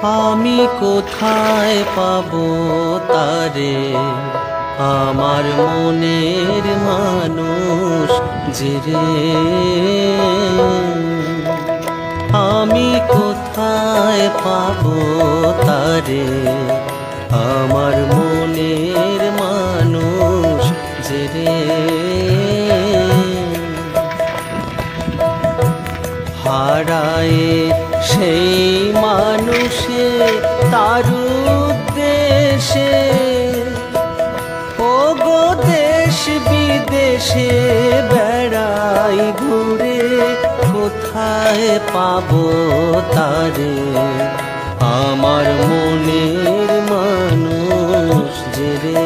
আমি কোথায় পাবো তারে, আমার মনের মানুষ যে রে। আমি কোথায় পাবো তারে, আমার মনের মানুষ যে রে। হারায় সেই মানুষে তার উদ্দেশে, ও গো দেশ বিদেশে বেড়াই ঘুরে, কোথায় পাবো তারে, আমার মনের মানুষ যে রে।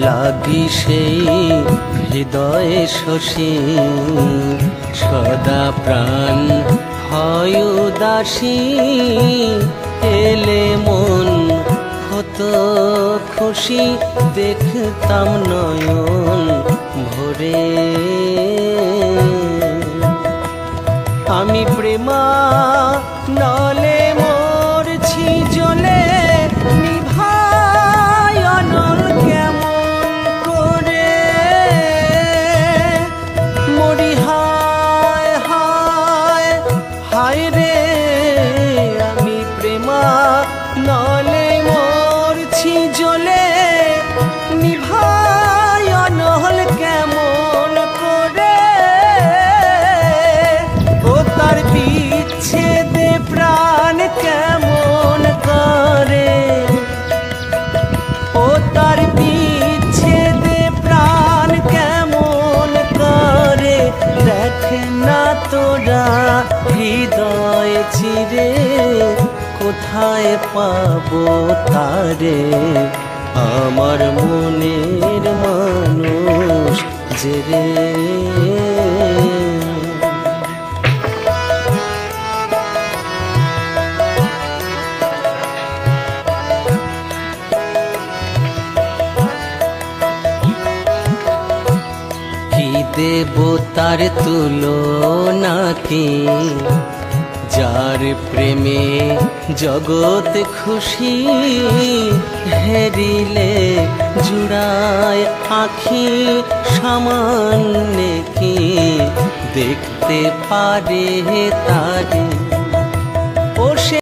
লাগি সেই হৃদয়ে শশী, সদা প্রাণ হয় উদাসী, এলে মন হতো খুশি, দেখতাম নয়ন ভরে। আমি প্রেমা নলে মরছি জ্বলে, নিভাই অনল কেমন করে, মরি হায় হায় হায় রে। আমি প্রেমা নলে মরছি জ্বলে, নিভাই অনল কেমন করে, ও তার বিচ্ছেদে প্রাণ কেমন করে, ও তার বিচ্ছেদে প্রাণ কেমন করে। দেখে না তোরা হৃদয় চিরে, কোথায় পাবো তারে, আমার মনের মানুষ যে রে। দেবতার তুলনা কি, যার প্রেমে জগৎ খুশি, হেরিলে জুড়ায় আখি, সামান্য কি দেখতে পারে তারে।